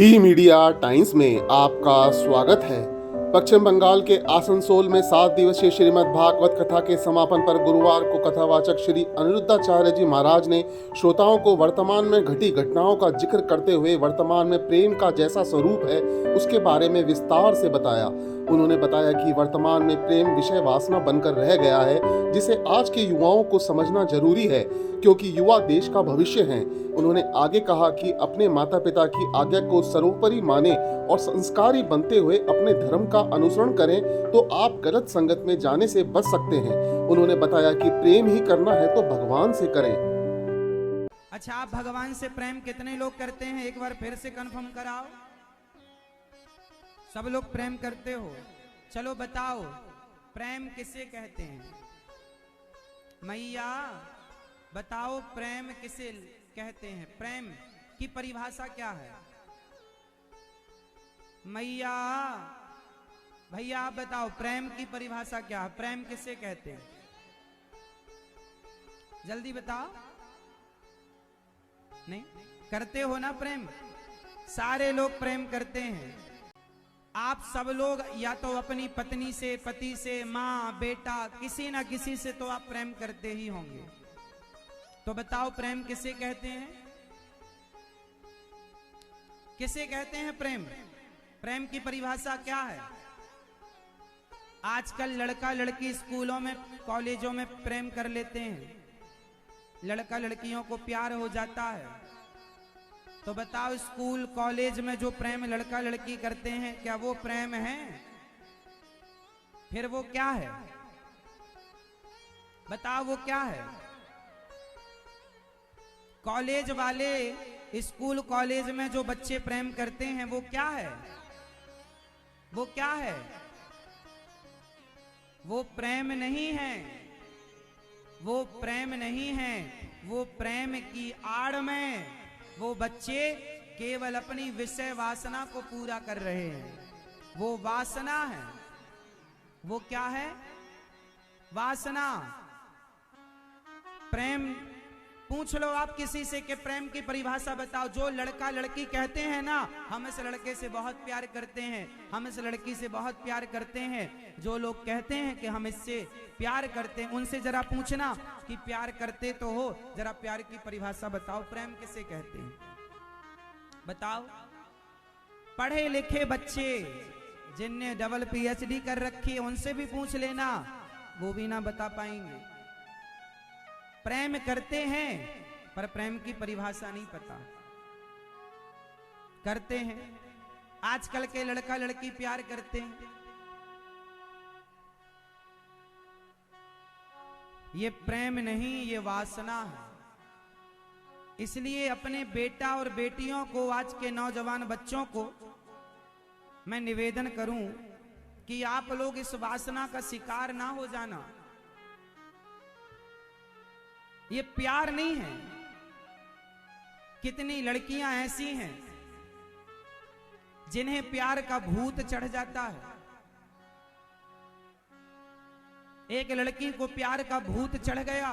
D media times में आपका स्वागत है। पश्चिम बंगाल के आसनसोल में 7 दिवसीय श्रीमद् भागवत कथा के समापन पर गुरुवार को कथावाचक श्री अनिरुद्धाचार्य जी महाराज ने श्रोताओं को वर्तमान में घटी घटनाओं का जिक्र करते हुए वर्तमान में प्रेम का जैसा स्वरूप है उसके बारे में विस्तार से बताया। उन्होंने बताया कि वर्तमान में प्रेम विषय वासना बनकर रह गया है, जिसे आज के युवाओं को समझना जरूरी है क्योंकि युवा देश का भविष्य हैं। उन्होंने आगे कहा कि अपने माता पिता की आज्ञा को सर्वोपरि माने और संस्कारी बनते हुए अपने धर्म का अनुसरण करें तो आप गलत संगत में जाने से बच सकते हैं। उन्होंने बताया कि प्रेम ही करना है तो भगवान से करें। अच्छा, आप भगवान से प्रेम कितने लोग करते हैं? एक बार फिर से कंफर्म कराओ। सब लोग प्रेम करते हो? चलो बताओ, प्रेम किसे कहते हैं? मैया बताओ, प्रेम किसे कहते हैं? प्रेम की परिभाषा क्या है? मैया भैया आप बताओ, प्रेम की परिभाषा क्या है? प्रेम किसे कहते हैं? जल्दी बताओ। नहीं करते हो ना प्रेम? सारे लोग प्रेम करते हैं। आप सब लोग या तो अपनी पत्नी से, पति से, माँ, बेटा, किसी ना किसी से तो आप प्रेम करते ही होंगे। तो बताओ, प्रेम किसे कहते हैं? किसे कहते हैं प्रेम? प्रेम की परिभाषा क्या है? आजकल लड़का लड़की स्कूलों में, कॉलेजों में प्रेम कर लेते हैं। लड़का लड़कियों को प्यार हो जाता है। तो बताओ, स्कूल कॉलेज में जो प्रेम लड़का लड़की करते हैं, क्या वो प्रेम है? फिर वो क्या है? बताओ वो क्या है? कॉलेज वाले, स्कूल कॉलेज में जो बच्चे प्रेम करते हैं वो क्या है? वो क्या है? वो प्रेम नहीं है। वो प्रेम नहीं है। वो प्रेम की आड़ में वो बच्चे केवल अपनी विषय वासना को पूरा कर रहे हैं। वो वासना है। वो क्या है? वासना। प्रेम पूछ लो आप किसी से कि प्रेम की परिभाषा बताओ। जो लड़का लड़की कहते हैं ना, हम इस लड़के से बहुत प्यार करते हैं, हम इस लड़की से बहुत प्यार करते हैं, जो लोग कहते हैं कि हम इससे प्यार करते हैं, उनसे जरा पूछना कि प्यार करते तो हो, जरा प्यार की परिभाषा बताओ, प्रेम किसे कहते हैं? बताओ। पढ़े लिखे बच्चे जिनने डबल PhD कर रखी है उनसे भी पूछ लेना, वो भी ना बता पाएंगे। प्रेम करते हैं पर प्रेम की परिभाषा नहीं पता। करते हैं, आजकल के लड़का लड़की प्यार करते हैं। ये प्रेम नहीं, ये वासना है। इसलिए अपने बेटा और बेटियों को, आज के नौजवान बच्चों को मैं निवेदन करूं कि आप लोग इस वासना का शिकार ना हो जाना। ये प्यार नहीं है। कितनी लड़कियां ऐसी हैं जिन्हें प्यार का भूत चढ़ जाता है। एक लड़की को प्यार का भूत चढ़ गया,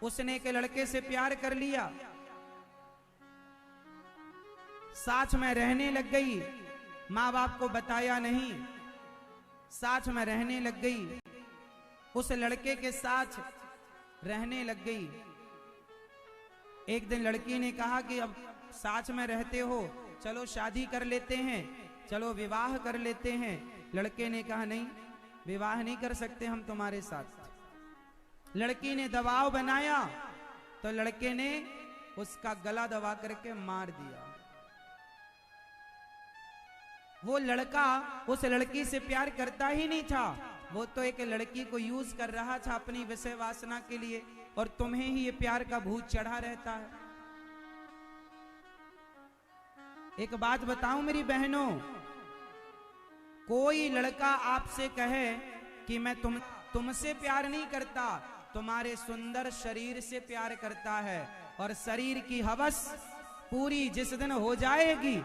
उसने एक लड़के से प्यार कर लिया, साथ में रहने लग गई, माँ बाप को बताया नहीं, साथ में रहने लग गई, उस लड़के के साथ रहने लग गई। एक दिन लड़की ने कहा कि अब साथ में रहते हो, चलो शादी कर लेते हैं, चलो विवाह कर लेते हैं। लड़के ने कहा नहीं, विवाह नहीं कर सकते हम तुम्हारे साथ। लड़की ने दबाव बनाया तो लड़के ने उसका गला दबा करके मार दिया। वो लड़का उस लड़की से प्यार करता ही नहीं था, वो तो एक लड़की को यूज कर रहा था अपनी विषय वासना के लिए, और तुम्हें ही ये प्यार का भूत चढ़ा रहता है। एक बात बताऊं मेरी बहनों, कोई लड़का आपसे कहे कि मैं तुमसे प्यार नहीं करता, तुम्हारे सुंदर शरीर से प्यार करता है, और शरीर की हवस पूरी जिस दिन हो जाएगी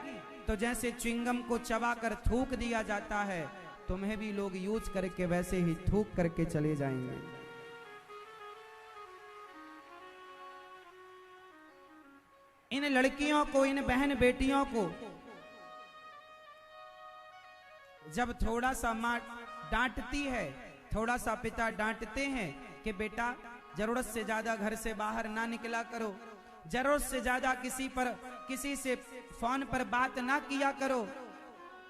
तो जैसे च्युइंगम को चबाकर थूक दिया जाता है, तुम्हें भी लोग यूज करके वैसे ही थूक करके चले जाएंगे। इन लड़कियों को, इन बहन बेटियों को जब थोड़ा सा माँ डांटती है, थोड़ा सा पिता डांटते हैं कि बेटा जरूरत से ज्यादा घर से बाहर ना निकला करो, जरूरत से ज्यादा किसी से फोन पर बात ना किया करो।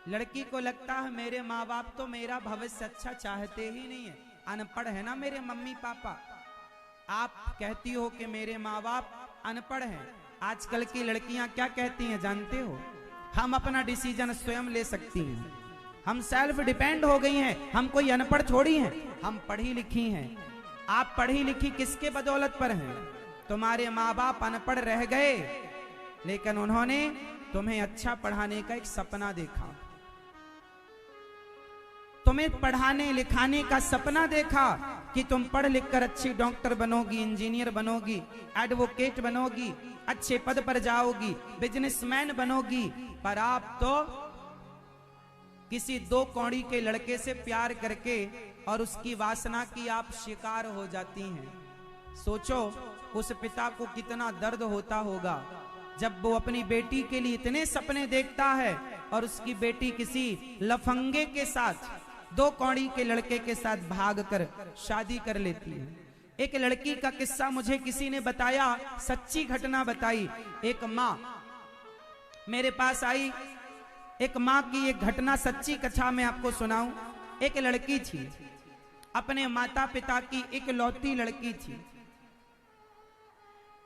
लड़की को लगता है मेरे माँ बाप तो मेरा भविष्य अच्छा चाहते ही नहीं है, अनपढ़ है ना मेरे मम्मी पापा। आप कहती हो कि मेरे माँ बाप अनपढ़ हैं। आजकल की लड़कियां क्या कहती हैं जानते हो? हम अपना डिसीजन स्वयं ले सकती हैं, हम सेल्फ डिपेंड हो गई हैं, हम कोई अनपढ़ थोड़ी हैं, हम पढ़ी लिखी हैं। आप पढ़ी लिखी किसके बदौलत पर हैं? तुम्हारे माँ बाप अनपढ़ रह गए, लेकिन उन्होंने तुम्हें अच्छा पढ़ाने का एक सपना देखा, तुम्हें पढ़ाने लिखाने का सपना देखा कि तुम पढ़ लिख कर अच्छी डॉक्टर बनोगी, इंजीनियर बनोगी, एडवोकेट बनोगी, अच्छे पद पर जाओगी, बिजनेसमैन बनोगी। पर आप तो किसी दो कौड़ी के लड़के से प्यार करके और उसकी वासना की आप शिकार हो जाती हैं। सोचो उस पिता को कितना दर्द होता होगा जब वो अपनी बेटी के लिए इतने सपने देखता है और उसकी बेटी किसी लफंगे के साथ, दो कौड़ी के लड़के के साथ भागकर शादी कर लेती है। एक लड़की का किस्सा मुझे किसी ने बताया, सच्ची घटना बताई। एक माँ मेरे पास आई, एक माँ की एक घटना सच्ची कथा में आपको सुनाऊं। एक लड़की थी, अपने माता पिता की इकलौती लड़की थी।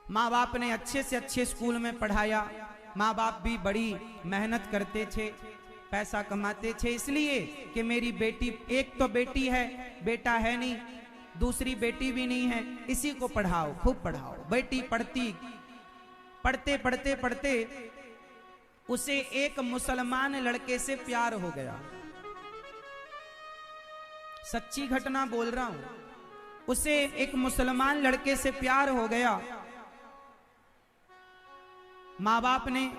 माँ बाप ने अच्छे से अच्छे स्कूल में पढ़ाया, माँ बाप भी बड़ी मेहनत करते थे, पैसा कमाते थे, इसलिए कि मेरी बेटी, एक तो बेटी है, बेटा है नहीं, दूसरी बेटी भी नहीं है, इसी को पढ़ाओ, खूब पढ़ाओ। बेटी पढ़ते पढ़ते उसे एक मुसलमान लड़के से प्यार हो गया। सच्ची घटना बोल रहा हूं। उसे एक मुसलमान लड़के से प्यार हो गया। माँ बाप ने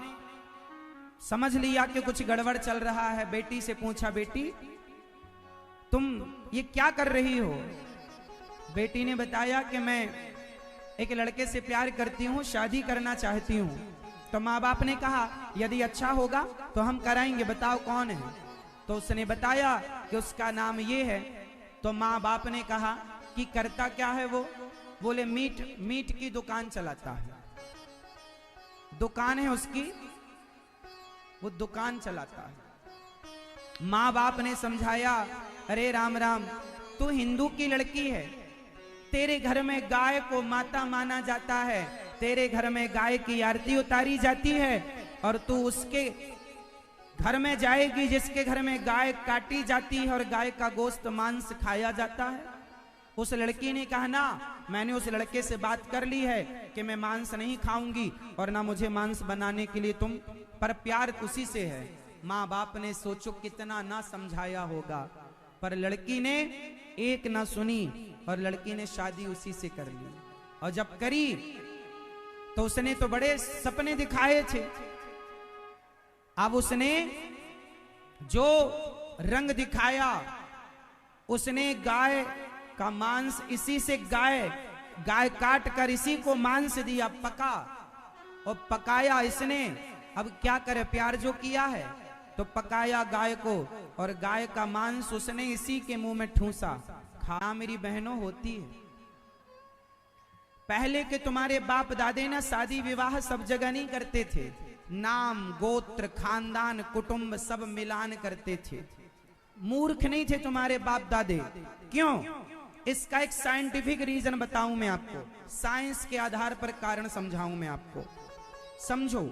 समझ लिया कि कुछ गड़बड़ चल रहा है। बेटी से पूछा, बेटी तुम ये क्या कर रही हो? बेटी ने बताया कि मैं एक लड़के से प्यार करती हूँ, शादी करना चाहती हूँ। तो माँ बाप ने कहा यदि अच्छा होगा तो हम कराएंगे, बताओ कौन है? तो उसने बताया कि उसका नाम ये है। तो माँ बाप ने कहा कि करता क्या है वो? बोले मीट की दुकान चलाता है, दुकान है उसकी, वो दुकान चलाता है। माँ बाप ने समझाया, अरे राम राम, तू हिंदू की लड़की है, तेरे घर में गाय को माता माना जाता है, तेरे घर में गाय की आरती उतारी जाती है, और तू उसके घर में जाएगी जिसके घर में गाय काटी जाती है और गाय का गोश्त मांस खाया जाता है। उस लड़की ने कहा ना, मैंने उस लड़के से बात कर ली है कि मैं मांस नहीं खाऊंगी और ना मुझे मांस बनाने के लिए तुम, पर प्यार उसी से है। माँ बाप ने सोचो कितना ना समझाया होगा, पर लड़की ने एक ना सुनी और लड़की ने शादी उसी से कर ली। और जब करी तो उसने तो बड़े सपने दिखाए थे। अब उसने जो रंग दिखाया, उसने गाय का मांस, इसी से गाय काट कर इसी को मांस दिया, पका और पकाया इसने। अब क्या करे, प्यार जो किया है तो पकाया गाय को, और गाय का मांस उसने इसी के मुंह में ठूसा। खा मेरी बहनों होती है। पहले के तुम्हारे बाप दादे ना शादी विवाह सब जगह नहीं करते थे, नाम गोत्र खानदान कुटुंब सब मिलान करते थे। मूर्ख नहीं थे तुम्हारे बाप दादे। क्यों? इसका एक साइंटिफिक रीजन बताऊं मैं आपको, साइंस के आधार पर कारण समझाऊं मैं आपको। समझो,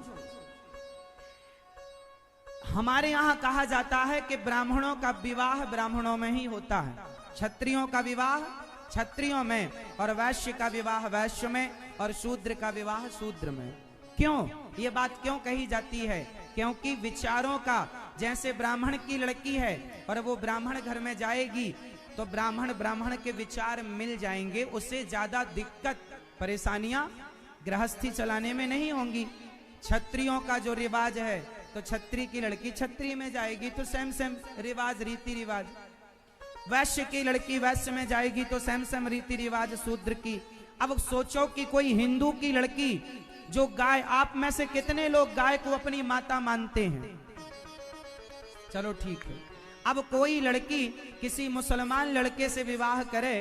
हमारे यहां कहा जाता है कि ब्राह्मणों का विवाह ब्राह्मणों में ही होता है, क्षत्रियों का विवाह क्षत्रियों में, और वैश्य का विवाह वैश्य में, और शूद्र का विवाह शूद्र में। क्यों ये बात क्यों कही जाती है? क्योंकि विचारों का, जैसे ब्राह्मण की लड़की है और वो ब्राह्मण घर में जाएगी तो ब्राह्मण के विचार मिल जाएंगे, उससे ज्यादा दिक्कत परेशानियां गृहस्थी चलाने में नहीं होंगी। क्षत्रियों का जो रिवाज है तो क्षत्रिय की लड़की क्षत्रिय में जाएगी तो सेम रिवाज, रीति रिवाज। वैश्य की लड़की वैश्य में जाएगी तो सेम रीति रिवाज शूद्र की। अब सोचो कि कोई हिंदू की लड़की जो गाय, आप में से कितने लोग गाय को अपनी माता मानते हैं? चलो ठीक है। अब कोई लड़की किसी मुसलमान लड़के से विवाह करे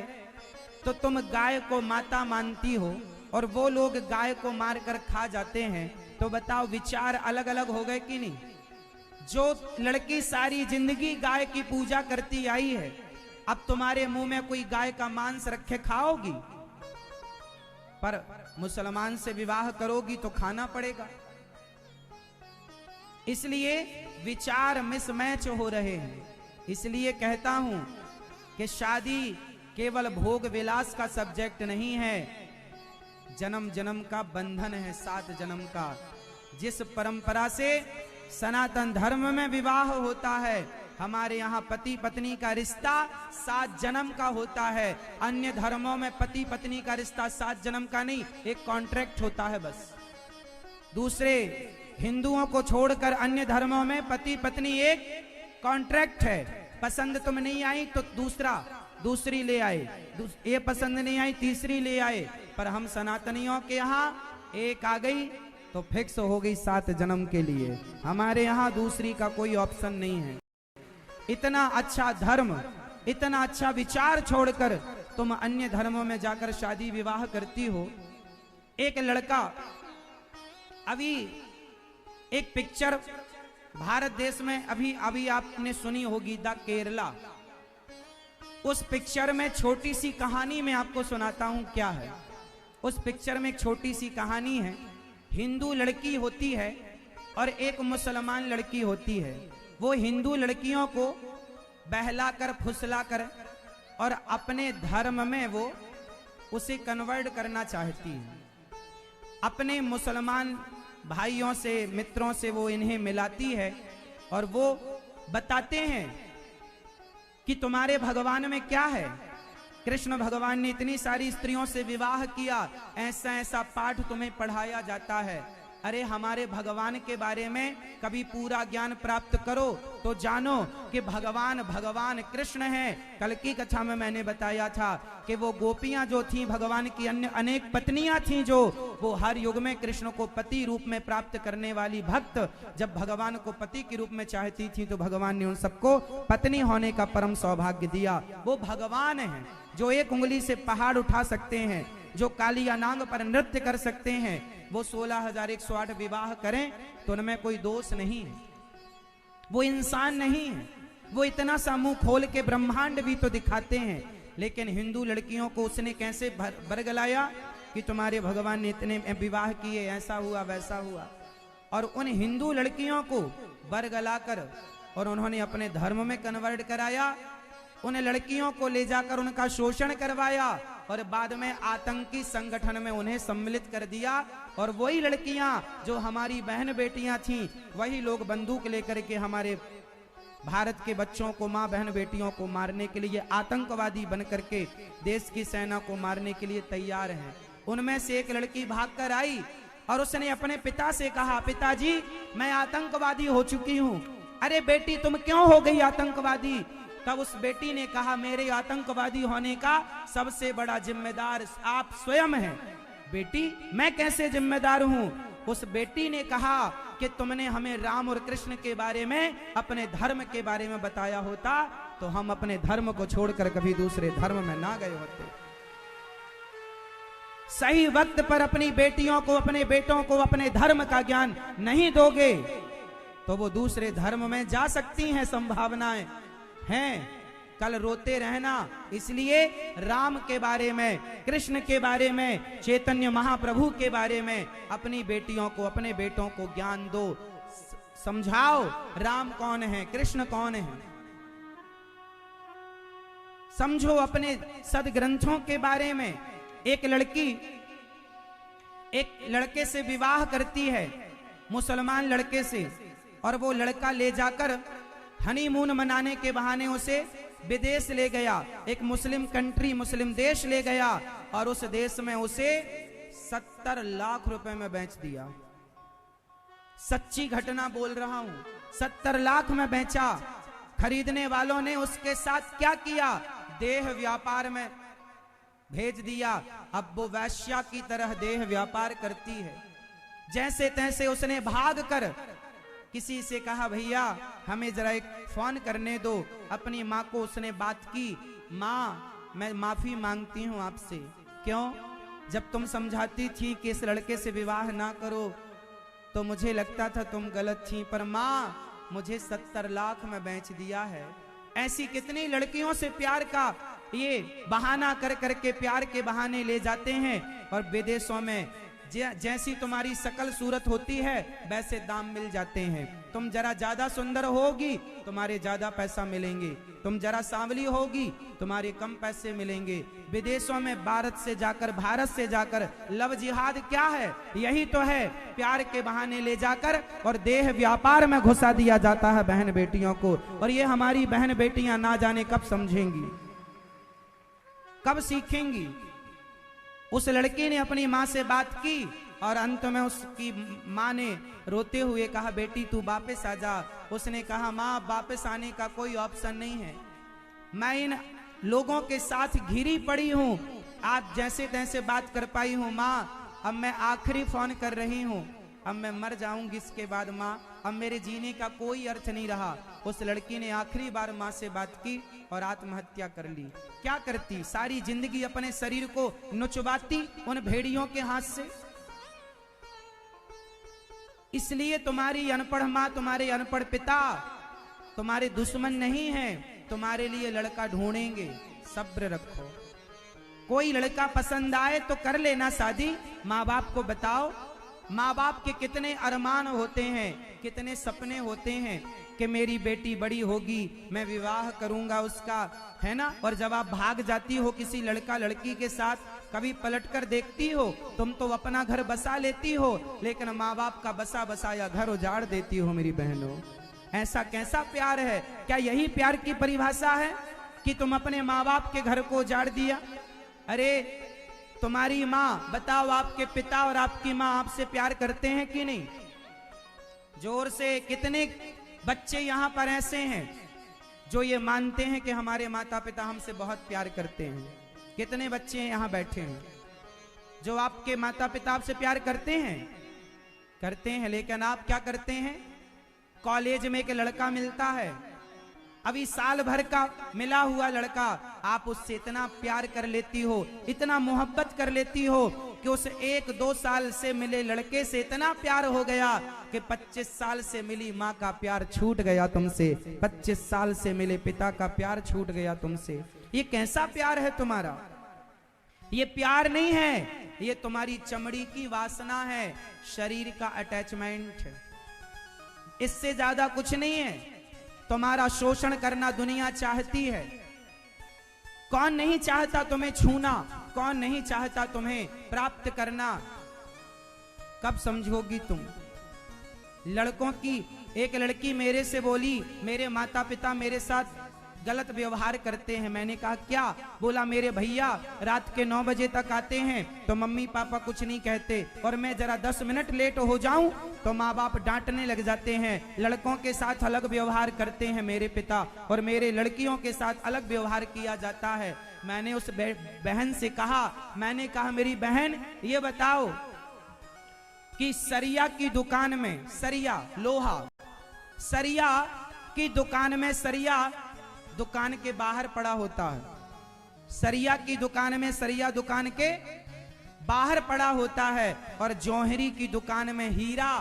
तो तुम गाय को माता मानती हो और वो लोग गाय को मारकर खा जाते हैं, तो बताओ विचार अलग अलग हो गए कि नहीं? जो लड़की सारी जिंदगी गाय की पूजा करती आई है, अब तुम्हारे मुंह में कोई गाय का मांस रखे खाओगी? पर मुसलमान से विवाह करोगी तो खाना पड़ेगा। इसलिए विचार मिसमैच हो रहे हैं। इसलिए कहता हूं कि शादी केवल भोग विलास का सब्जेक्ट नहीं है, जन्म जन्म का बंधन है, 7 जन्म का। जिस परंपरा से सनातन धर्म में विवाह होता है, हमारे यहाँ पति पत्नी का रिश्ता 7 जन्म का होता है। अन्य धर्मों में पति पत्नी का रिश्ता 7 जन्म का नहीं, एक कॉन्ट्रैक्ट होता है बस। दूसरे हिंदुओं को छोड़कर अन्य धर्मों में पति पत्नी एक कॉन्ट्रैक्ट है। पसंद तुम नहीं आई तो दूसरी ले आए, ये पसंद नहीं आई तीसरी ले आए। पर हम सनातनियों के यहाँ एक आ गई तो फिक्स हो गई 7 जन्म के लिए। हमारे यहाँ दूसरी का कोई ऑप्शन नहीं है। इतना अच्छा धर्म, इतना अच्छा विचार छोड़कर तुम अन्य धर्मों में जाकर शादी विवाह करती हो। एक लड़का, अभी एक पिक्चर भारत देश में अभी आपने सुनी होगी, द केरला। उस पिक्चर में छोटी सी कहानी मैं आपको सुनाता हूं क्या है। उस पिक्चर में एक छोटी सी कहानी है। हिंदू लड़की होती है और एक मुसलमान लड़की होती है। वो हिंदू लड़कियों को बहलाकर फुसलाकर और अपने धर्म में वो उसे कन्वर्ट करना चाहती है। अपने मुसलमान भाइयों से, मित्रों से वो इन्हें मिलाती है और वो बताते हैं कि तुम्हारे भगवान में क्या है। कृष्ण भगवान ने इतनी सारी स्त्रियों से विवाह किया, ऐसा ऐसा पाठ तुम्हें पढ़ाया जाता है। अरे हमारे भगवान के बारे में कभी पूरा ज्ञान प्राप्त करो तो जानो कि भगवान कृष्ण है। कल की कथा में मैंने बताया था कि वो गोपियां जो थीं, भगवान की अन्य अनेक पत्नियां थीं, जो वो हर युग में कृष्ण को पति रूप में प्राप्त करने वाली भक्त जब भगवान को पति के रूप में चाहती थी तो भगवान ने उन सबको पत्नी होने का परम सौभाग्य दिया। वो भगवान है जो एक उंगली से पहाड़ उठा सकते हैं, जो काली अनांग पर नृत्य कर सकते हैं। वो 16,108 विवाह करें तो उनमें कोई दोष नहीं है। वो इंसान नहीं है। वो इतना सा मुंह खोल के ब्रह्मांड भी तो दिखाते हैं। लेकिन हिंदू लड़कियों को उसने कैसे बरगलाया कि तुम्हारे भगवान ने इतने विवाह किए, ऐसा हुआ वैसा हुआ। और उन हिंदू लड़कियों को बरगलाकर और उन्होंने अपने धर्म में कन्वर्ट कराया। उन लड़कियों को ले जाकर उनका शोषण करवाया और बाद में आतंकी संगठन में उन्हें सम्मिलित कर दिया। और वही लड़कियां जो हमारी बहन बेटियां थीं, वही लोग बंदूक लेकर के हमारे भारत के बच्चों को, मां बहन बेटियों को मारने के लिए आतंकवादी बन करके देश की सेना को मारने के लिए तैयार हैं। उनमें से एक लड़की भागकर आई और उसने अपने पिता से कहा, पिताजी मैं आतंकवादी हो चुकी हूँ। अरे बेटी तुम क्यों हो गई आतंकवादी? तब उस बेटी ने कहा, मेरे आतंकवादी होने का सबसे बड़ा जिम्मेदार आप स्वयं हैं। बेटी मैं कैसे जिम्मेदार हूं? उस बेटी ने कहा कि तुमने हमें राम और कृष्ण के बारे में, अपने धर्म के बारे में बताया होता तो हम अपने धर्म को छोड़कर कभी दूसरे धर्म में ना गए होते। सही वक्त पर अपनी बेटियों को, अपने बेटों को अपने धर्म का ज्ञान नहीं दोगे तो वो दूसरे धर्म में जा सकती हैं, संभावनाएं हैं। कल रोते रहना। इसलिए राम के बारे में, कृष्ण के बारे में, चैतन्य महाप्रभु के बारे में अपनी बेटियों को, अपने बेटों को ज्ञान दो, समझाओ राम कौन है, कृष्ण कौन है। समझो अपने सदग्रंथों के बारे में। एक लड़की एक लड़के से विवाह करती है, मुसलमान लड़के से, और वो लड़का ले जाकर हनीमून मनाने के बहाने उसे विदेश ले गया, एक मुस्लिम कंट्री, मुस्लिम देश ले गया और उस देश में उसे 70 लाख रुपए में बेच दिया। सच्ची घटना बोल रहा हूं, 70 लाख में बेचा। खरीदने वालों ने उसके साथ क्या किया? देह व्यापार में भेज दिया। अब वो वैश्या की तरह देह व्यापार करती है। जैसे तैसे उसने भाग कर किसी से कहा भैया हमें जरा एक फोन करने दो, अपनी माँ को उसने बात की, माँ मैं माफी मांगती हूँ आपसे। क्यों? जब तुम समझाती थी कि इस लड़के से विवाह ना करो तो मुझे लगता था तुम गलत थी, पर माँ मुझे 70 लाख में बेच दिया है। ऐसी कितनी लड़कियों से प्यार का ये बहाना कर करके प्यार के बहाने ले जाते हैं, और विदेशों में जैसी तुम्हारी शकल सूरत होती है वैसे दाम मिल जाते हैं। तुम जरा ज्यादा सुंदर होगी तुम्हारे ज्यादा पैसा मिलेंगे, तुम जरा सांवली होगी तुम्हारे कम पैसे मिलेंगे। विदेशों में भारत से जाकर लव जिहाद क्या है? यही तो है, प्यार के बहाने ले जाकर और देह व्यापार में घुसा दिया जाता है बहन बेटियों को। और ये हमारी बहन बेटियां ना जाने कब समझेंगी, कब सीखेंगी। उस लड़की ने अपनी माँ से बात की और अंत में उसकी माँ ने रोते हुए कहा बेटी तू वापस आ जा। उसने कहा माँ वापस आने का कोई ऑप्शन नहीं है, मैं इन लोगों के साथ घिरी पड़ी हूँ, आज जैसे तैसे बात कर पाई हूँ माँ, अब मैं आखिरी फोन कर रही हूँ, अब मैं मर जाऊंगी इसके बाद माँ, अब मेरे जीने का कोई अर्थ नहीं रहा। उस लड़की ने आखिरी बार माँ से बात की और आत्महत्या कर ली। क्या करती? सारी जिंदगी अपने शरीर को नुचवाती उन भेड़ियों के हाथ से। इसलिए तुम्हारी अनपढ़ माँ, तुम्हारे अनपढ़ पिता तुम्हारे दुश्मन नहीं है, तुम्हारे लिए लड़का ढूंढेंगे, सब्र रखो। कोई लड़का पसंद आए तो कर लेना शादी, माँ बाप को बताओ। माँ बाप के कितने अरमान होते हैं, कितने सपने होते हैं कि मेरी बेटी बड़ी होगी मैं विवाह करूंगा उसका, है ना। और जब आप भाग जाती हो किसी लड़का लड़की के साथ, कभी पलटकर देखती हो, तुम तो अपना घर बसा लेती हो लेकिन माँ बाप का बसा बसाया घर उजाड़ देती हो मेरी बहनों। ऐसा कैसा प्यार है? क्या यही प्यार की परिभाषा है कि तुम अपने माँ बाप के घर को उजाड़ दिया? अरे तुम्हारी माँ, बताओ आपके पिता और आपकी माँ आपसे प्यार करते हैं कि नहीं? जोर से। कितने बच्चे यहाँ पर ऐसे हैं जो ये मानते हैं कि हमारे माता पिता हमसे बहुत प्यार करते हैं? कितने बच्चे यहाँ बैठे हैं जो आपके माता पिता आपसे प्यार करते हैं? करते हैं, लेकिन आप क्या करते हैं? कॉलेज में एक लड़का मिलता है, अभी साल भर का मिला हुआ लड़का, आप उससे इतना प्यार कर लेती हो, इतना मोहब्बत कर लेती हो कि उस 1-2 साल से मिले लड़के से इतना प्यार हो गया कि 25 साल से मिली माँ का प्यार छूट गया तुमसे, 25 साल से मिले पिता का प्यार छूट गया तुमसे। ये कैसा प्यार है तुम्हारा? ये प्यार नहीं है, ये तुम्हारी चमड़ी की वासना है, शरीर का अटैचमेंट है, इससे ज्यादा कुछ नहीं है। तुम्हारा शोषण करना दुनिया चाहती है। कौन नहीं चाहता तुम्हें छूना? कौन नहीं चाहता तुम्हें प्राप्त करना? कब समझोगी तुम? लड़कों की एक लड़की मेरे से बोली मेरे माता पिता मेरे साथ गलत व्यवहार करते हैं। मैंने कहा क्या? बोला मेरे भैया रात के 9 बजे तक आते हैं तो मम्मी पापा कुछ नहीं कहते, और मैं जरा 10 मिनट लेट हो जाऊं तो माँ बाप डांटने लग जाते हैं। लड़कों के साथ अलग व्यवहार करते हैं मेरे पिता, और मेरे लड़कियों के साथ अलग व्यवहार किया जाता है। मैंने उस बहन से कहा, मैंने कहा मेरी बहन ये बताओ कि सरिया की दुकान में, सरिया लोहा, सरिया की दुकान में, सरिया दुकान के बाहर पड़ा होता है, सरिया की दुकान में, सरिया दुकान के बाहर पड़ा होता है, और जौहरी की दुकान में हीरा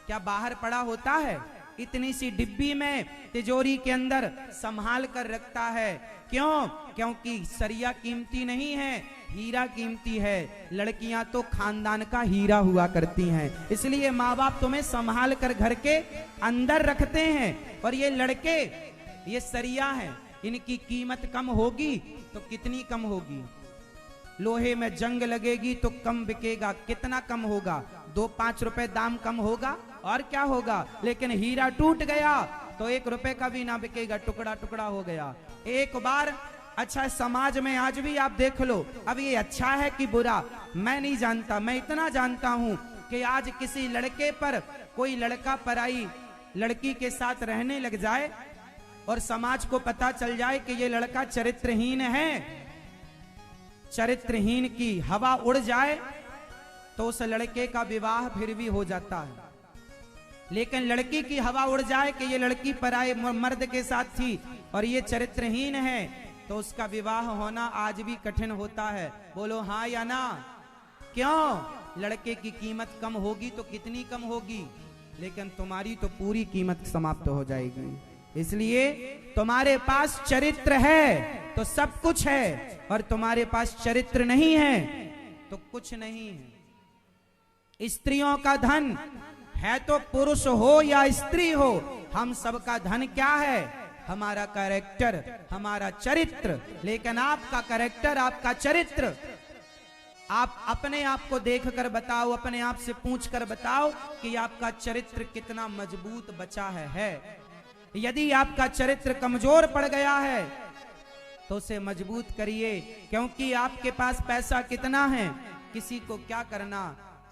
क्या बाहर पड़ा होता है? इतनी सी डिब्बी में तिजोरी के अंदर संभाल कर रखता है। क्यों? क्योंकि सरिया कीमती नहीं है, हीरा कीमती है। लड़कियां तो खानदान का हीरा हुआ करती हैं, इसलिए माँ बाप तुम्हें संभाल कर घर के अंदर रखते हैं। और ये लड़के, ये सरिया है, इनकी कीमत कम होगी तो कितनी कम होगी? लोहे में जंग लगेगी तो कम बिकेगा। कितना कम होगा? 2-5 रुपए दाम कम होगा, और क्या होगा? लेकिन हीरा टूट गया तो 1 रुपए का भी ना बिकेगा, टुकड़ा टुकड़ा हो गया। एक बार अच्छा समाज में आज भी आप देख लो, अब ये अच्छा है कि बुरा मैं नहीं जानता, मैं इतना जानता हूं कि आज किसी लड़के पर कोई लड़का पराई लड़की के साथ रहने लग जाए और समाज को पता चल जाए कि ये लड़का चरित्रहीन है, चरित्रहीन की हवा उड़ जाए तो उस लड़के का विवाह फिर भी हो जाता है। लेकिन लड़की की हवा उड़ जाए कि ये लड़की पराये मर्द के साथ थी और ये चरित्रहीन है, तो उसका विवाह होना आज भी कठिन होता है। बोलो हाँ या ना? क्यों? लड़के की कीमत कम होगी तो कितनी कम होगी, लेकिन तुम्हारी तो पूरी कीमत समाप्त हो जाएगी। इसलिए तुम्हारे पास चरित्र है तो सब कुछ है, और तुम्हारे पास चरित्र नहीं है तो कुछ नहीं है। स्त्रियों का धन है तो पुरुष हो या स्त्री हो, हम सबका धन क्या है? हमारा कैरेक्टर, हमारा चरित्र। लेकिन आपका कैरेक्टर, आपका चरित्र, आप अपने आप को देखकर बताओ, अपने आप से पूछकर बताओ कि आपका चरित्र कितना मजबूत बचा है। यदि आपका चरित्र कमजोर पड़ गया है तो उसे मजबूत करिए, क्योंकि आपके पास पैसा कितना है, किसी को क्या करना,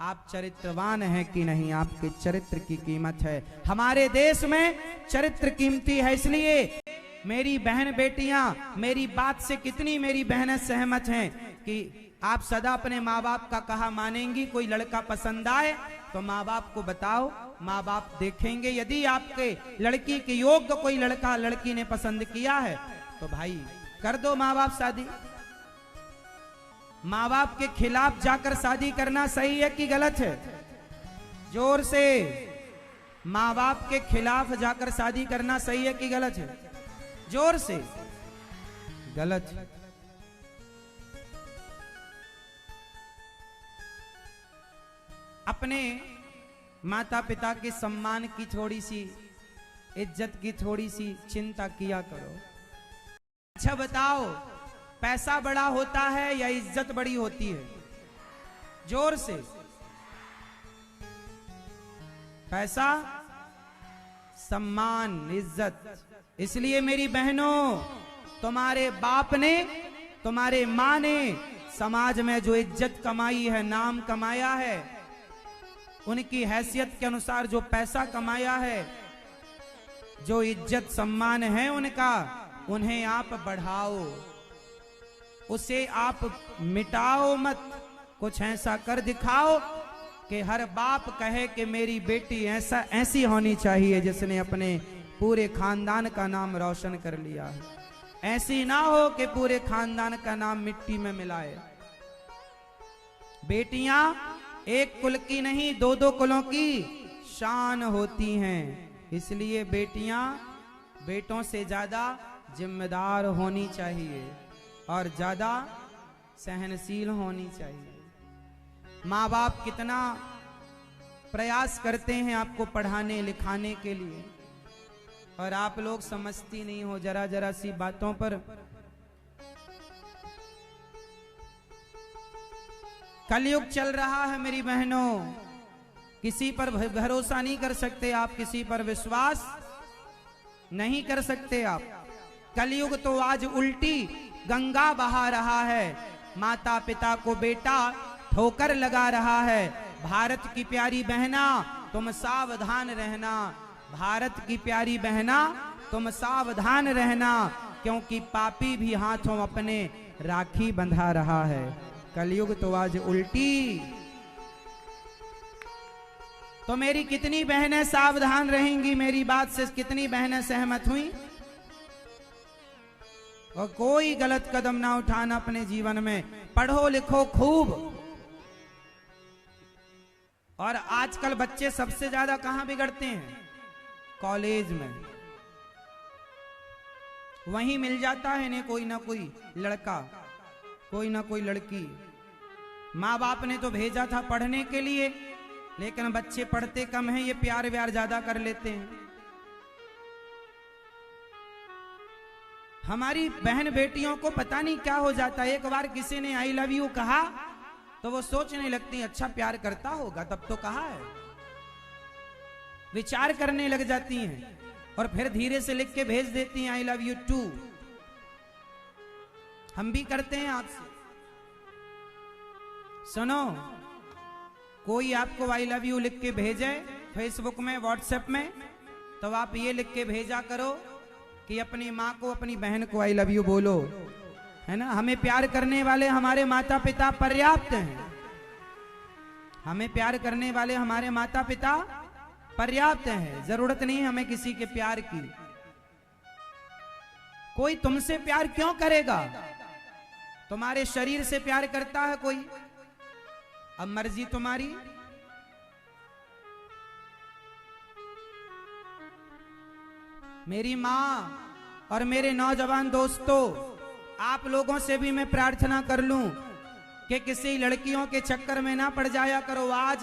आप चरित्रवान हैं कि नहीं, आपके चरित्र की कीमत है। हमारे देश में चरित्र कीमती है। इसलिए मेरी बहन बेटियां, मेरी बात से कितनी मेरी बहनें सहमत हैं कि आप सदा अपने माँ बाप का कहा मानेंगी। कोई लड़का पसंद आए तो माँ बाप को बताओ, माँ बाप देखेंगे। यदि आपके लड़की के योग्य कोई लड़का लड़की ने पसंद किया है तो भाई कर दो माँ बाप शादी। माँ बाप के खिलाफ जाकर शादी करना सही है कि गलत है? जोर से, माँ बाप के खिलाफ जाकर शादी करना सही है कि गलत है? जोर से। गलत है। अपने माता पिता के सम्मान की थोड़ी सी, इज्जत की थोड़ी सी चिंता किया करो। अच्छा बताओ, पैसा बड़ा होता है या इज्जत बड़ी होती है? जोर से। पैसा, सम्मान, इज्जत। इसलिए मेरी बहनों, तुम्हारे बाप ने, तुम्हारे मां ने समाज में जो इज्जत कमाई है, नाम कमाया है, उनकी हैसियत के अनुसार जो पैसा कमाया है, जो इज्जत सम्मान है उनका, उन्हें आप बढ़ाओ, उसे आप मिटाओ मत। कुछ ऐसा कर दिखाओ कि हर बाप कहे कि मेरी बेटी ऐसी होनी चाहिए जिसने अपने पूरे खानदान का नाम रोशन कर लिया है। ऐसी ना हो कि पूरे खानदान का नाम मिट्टी में मिलाए। बेटियां एक कुल की नहीं, दो दो कुलों की शान होती हैं। इसलिए बेटियां बेटों से ज्यादा जिम्मेदार होनी चाहिए और ज्यादा सहनशील होनी चाहिए। माँ बाप कितना प्रयास करते हैं आपको पढ़ाने लिखाने के लिए, और आप लोग समझती नहीं हो जरा जरा सी बातों पर। कलयुग चल रहा है मेरी बहनों, किसी पर भरोसा नहीं कर सकते आप, किसी पर विश्वास नहीं कर सकते आप। कलयुग तो आज उल्टी गंगा बहा रहा है, माता पिता को बेटा ठोकर लगा रहा है। भारत की प्यारी बहना तुम सावधान रहना, भारत की प्यारी बहना तुम सावधान रहना, क्योंकि पापी भी हाथों अपने राखी बंधा रहा है। कलयुग तो आज उल्टी। तो मेरी कितनी बहनें सावधान रहेंगी? मेरी बात से कितनी बहनें सहमत हुई? और कोई गलत कदम ना उठाना अपने जीवन में। पढ़ो लिखो खूब। और आजकल बच्चे सबसे ज्यादा कहां बिगड़ते हैं? कॉलेज में। वहीं मिल जाता है इन्हें कोई ना कोई लड़का, कोई ना कोई लड़की। माँ बाप ने तो भेजा था पढ़ने के लिए, लेकिन बच्चे पढ़ते कम हैं, ये प्यार व्यार ज्यादा कर लेते हैं। हमारी बहन बेटियों को पता नहीं क्या हो जाता है। एक बार किसी ने आई लव यू कहा तो वो सोचने लगती है अच्छा प्यार करता होगा तब तो कहा है, विचार करने लग जाती हैं और फिर धीरे से लिख के भेज देती हैं आई लव यू टू। हम भी करते हैं आपसे। सुनो, कोई आपको आई लव यू लिख के भेजे फेसबुक में, व्हाट्सएप में, तो आप ये लिख के भेजा करो कि अपनी माँ को, अपनी बहन को आई लव यू बोलो, है ना। हमें प्यार करने वाले हमारे माता पिता पर्याप्त हैं। हमें प्यार करने वाले हमारे माता पिता पर्याप्त है, जरूरत नहीं हमें किसी के प्यार की। कोई तुमसे प्यार क्यों करेगा? तुम्हारे शरीर से प्यार करता है कोई? अब मर्जी तुम्हारी। मेरी मां और मेरे नौजवान दोस्तों, आप लोगों से भी मैं प्रार्थना कर लूं कि किसी लड़कियों के चक्कर में ना पड़ जाया करो। आज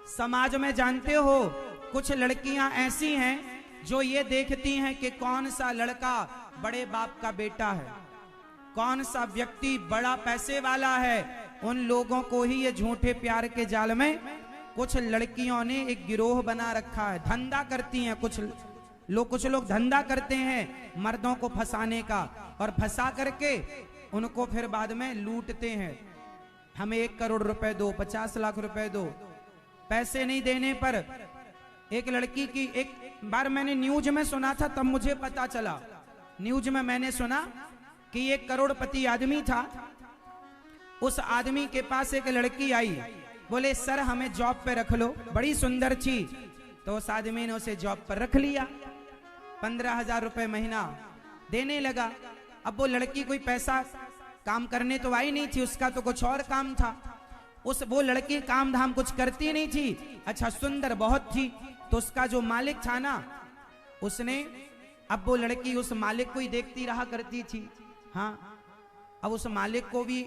समाज में जानते हो कुछ लड़कियां ऐसी हैं जो ये देखती हैं कि कौन सा लड़का बड़े बाप का बेटा है, कौन सा व्यक्ति बड़ा पैसे वाला है। उन लोगों को ही ये झूठे प्यार के जाल में कुछ लड़कियों ने एक गिरोह बना रखा है, धंधा करती हैं। कुछ लोग धंधा करते हैं मर्दों को फंसाने का, और फंसा करके उनको फिर बाद में लूटते हैं। हमें 1 करोड़ रुपए दो, 50 लाख रुपए दो। पैसे नहीं देने पर एक लड़की की, एक बार मैंने न्यूज में सुना था, तब मुझे पता चला, न्यूज में मैंने सुना कि एक करोड़पति आदमी था। उस आदमी के पास एक लड़की आई, बोले सर हमें जॉब पे रख लो, बड़ी सुंदर थी। तो उस आदमी ने उसे जॉब पर रख लिया, 15,000 रुपए महीना देने लगा। अब वो लड़की कोई पैसा काम करने तो आई नहीं थी, उसका तो कुछ और काम था। वो लड़की काम धाम कुछ करती नहीं थी, अच्छा सुंदर बहुत थी। तो उसका जो मालिक था ना, उसने, अब वो लड़की उस मालिक को ही देखती रहा करती थी। हाँ, अब उस मालिक को भी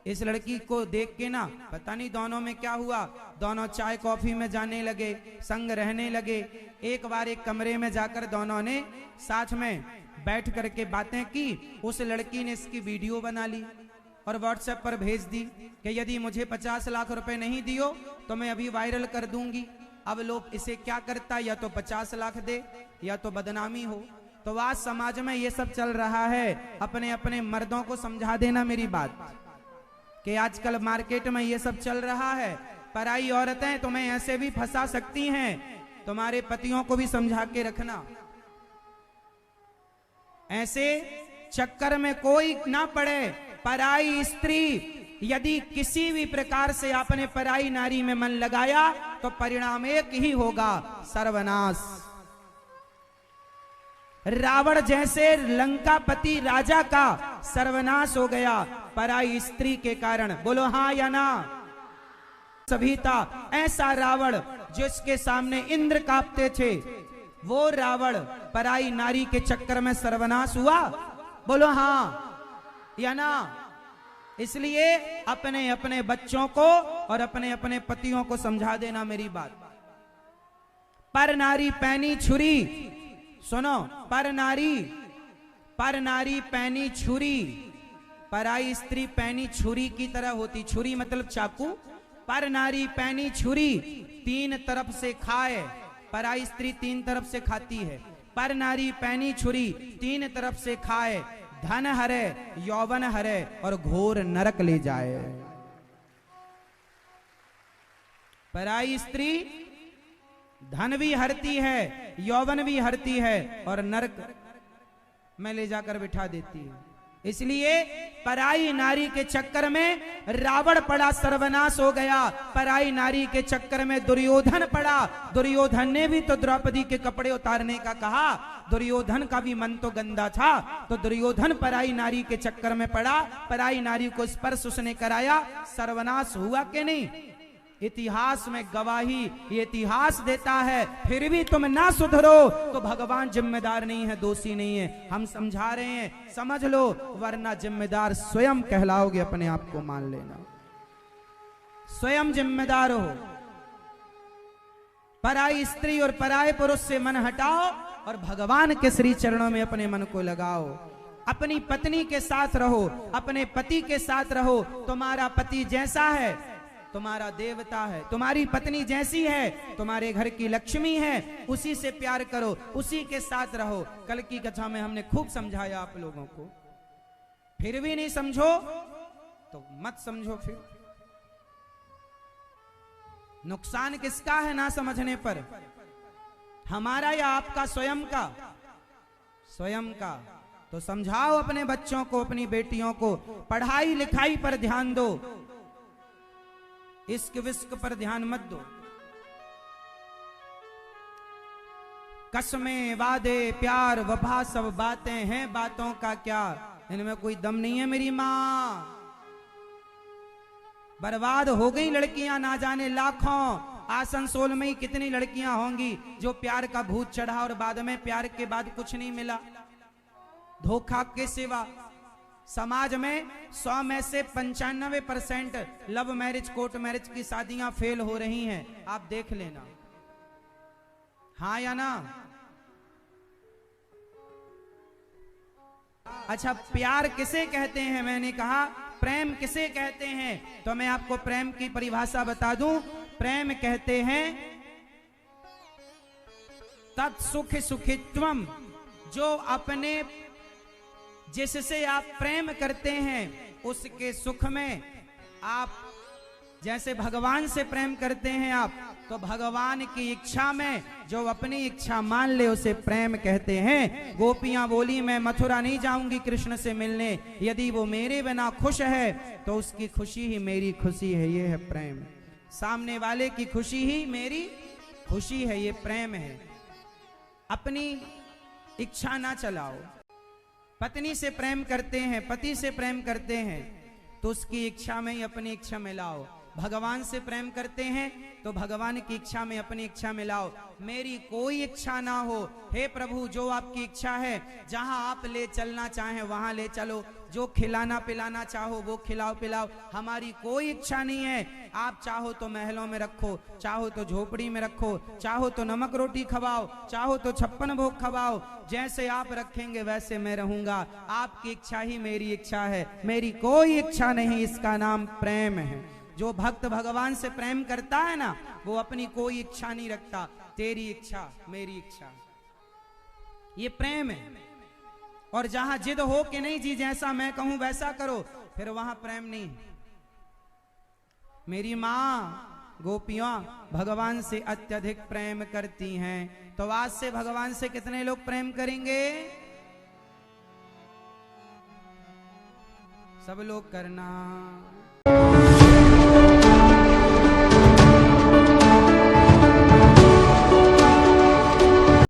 इस लड़की को देख के ना, पता नहीं दोनों में क्या हुआ, दोनों चाय कॉफी में जाने लगे, संग रहने लगे। एक बार एक कमरे में जाकर दोनों ने साथ में बैठ करके बातें की। उस लड़की ने इसकी वीडियो बना ली और व्हाट्सएप पर भेज दी कि यदि मुझे 50 लाख रुपए नहीं दियो तो मैं अभी वायरल कर दूंगी। अब लोग इसे क्या करता, या तो 50 लाख दे या तो बदनामी हो। तो आज समाज में ये सब चल रहा है। अपने अपने मर्दों को समझा देना मेरी बात कि आजकल मार्केट में ये सब चल रहा है। पराई औरतें तुम्हें ऐसे भी फंसा सकती हैं, तुम्हारे पतियों को भी समझा के रखना। ऐसे चक्कर में कोई ना पड़े। पराई स्त्री, यदि किसी भी प्रकार से आपने पराई नारी में मन लगाया तो परिणाम एक ही होगा, सर्वनाश। रावण जैसे लंकापति राजा का सर्वनाश हो गया पराई स्त्री के कारण। बोलो हाँ या ना? सभी था ऐसा रावण जिसके सामने इंद्र कांपते थे, वो रावण पराई नारी के चक्कर में सर्वनाश हुआ। बोलो हाँ या ना? इसलिए अपने अपने बच्चों को और अपने अपने पतियों को समझा देना मेरी बात। पर नारी पैनी छुरी, सुनो, पर नारी पैनी छुरी, पराई स्त्री पैनी छुरी की तरह होती। छुरी मतलब चाकू। पर नारी पैनी छुरी, 3 तरफ से खाए। पराई स्त्री 3 तरफ से खाती है। पर नारी पैनी छुरी, 3 तरफ से खाए, धन हरे, यौवन हरे और घोर नरक ले जाए। पराई स्त्री धन भी हरती है, यौवन भी हरती है और नरक में ले जाकर बिठा देती है। इसलिए पराई नारी के चक्कर में रावण पड़ा, सर्वनाश हो गया। पराई नारी के चक्कर में दुर्योधन पड़ा। दुर्योधन ने भी तो द्रौपदी के कपड़े उतारने का कहा। दुर्योधन का भी मन तो गंदा था, तो दुर्योधन पराई नारी के चक्कर में पड़ा। पराई नारी को स्पर्श उसने कराया, सर्वनाश हुआ कि नहीं? इतिहास में गवाही ये इतिहास देता है। फिर भी तुम ना सुधरो तो भगवान जिम्मेदार नहीं है, दोषी नहीं है। हम समझा रहे हैं, समझ लो, वरना जिम्मेदार स्वयं कहलाओगे। अपने आप को मान लेना, स्वयं जिम्मेदार हो। पराई स्त्री और पराये पुरुष से मन हटाओ और भगवान के श्री चरणों में अपने मन को लगाओ। अपनी पत्नी के साथ रहो, अपने पति के साथ रहो। तुम्हारा पति जैसा है तुम्हारा देवता है, तुम्हारी पत्नी जैसी है तुम्हारे घर की लक्ष्मी है। उसी से प्यार करो, उसी के साथ रहो। कल की कथा में हमने खूब समझाया आप लोगों को, फिर भी नहीं समझो तो मत समझो। फिर नुकसान किसका है ना समझने पर? हमारा या आपका? स्वयं का। स्वयं का। तो समझाओ अपने बच्चों को, अपनी बेटियों को। पढ़ाई लिखाई पर ध्यान दो, इश्क विश्क पर ध्यान मत दो। कसमें वादे प्यार वफा सब बातें हैं, बातों का क्या, इनमें कोई दम नहीं है मेरी माँ। बर्बाद हो गई लड़कियां ना जाने लाखों, आसनसोल में ही कितनी लड़कियां होंगी जो प्यार का भूत चढ़ा और बाद में प्यार के बाद कुछ नहीं मिला, धोखा के सिवा। समाज में 100 में से 95% लव मैरिज कोर्ट मैरिज की शादियां फेल हो रही हैं, आप देख लेना, हाँ या ना। अच्छा, प्यार किसे कहते हैं, मैंने कहा प्रेम किसे कहते हैं, तो मैं आपको प्रेम की परिभाषा बता दूं। प्रेम कहते हैं तत्सुख सुखित्वम, जो अपने जिससे आप प्रेम करते हैं उसके सुख में आप, जैसे भगवान से प्रेम करते हैं आप, तो भगवान की इच्छा में जो अपनी इच्छा मान ले उसे प्रेम कहते हैं। गोपियां बोली मैं मथुरा नहीं जाऊंगी कृष्ण से मिलने, यदि वो मेरे बिना खुश है तो उसकी खुशी ही मेरी खुशी है, ये है प्रेम। सामने वाले की खुशी ही मेरी खुशी है, ये प्रेम है। अपनी इच्छा ना चलाओ। पत्नी से प्रेम करते हैं, पति से प्रेम करते हैं, तो उसकी इच्छा में ही अपनी इच्छा में लाओ। भगवान से प्रेम करते हैं तो भगवान की इच्छा में अपनी इच्छा में लाओ। मेरी कोई इच्छा ना हो, हे प्रभु जो आपकी इच्छा है, जहां आप ले चलना चाहें वहां ले चलो, जो खिलाना पिलाना चाहो वो खिलाओ पिलाओ, हमारी कोई इच्छा नहीं है। आप चाहो तो महलों में रखो, चाहो तो झोपड़ी में रखो, चाहो तो नमक रोटी खवाओ, चाहो तो 56 भोग खवाओ, जैसे आप रखेंगे वैसे मैं रहूंगा। आपकी इच्छा ही मेरी इच्छा है, मेरी कोई इच्छा नहीं, इसका नाम प्रेम है। जो भक्त भगवान से प्रेम करता है ना, वो अपनी कोई इच्छा नहीं रखता, तेरी इच्छा मेरी इच्छा, ये प्रेम है। और जहां जिद हो कि नहीं जी जैसा मैं कहूं वैसा करो, फिर वहां प्रेम नहीं। मेरी मां गोपियां भगवान से अत्यधिक प्रेम करती हैं, तो आज से भगवान से कितने लोग प्रेम करेंगे? सब लोग करना।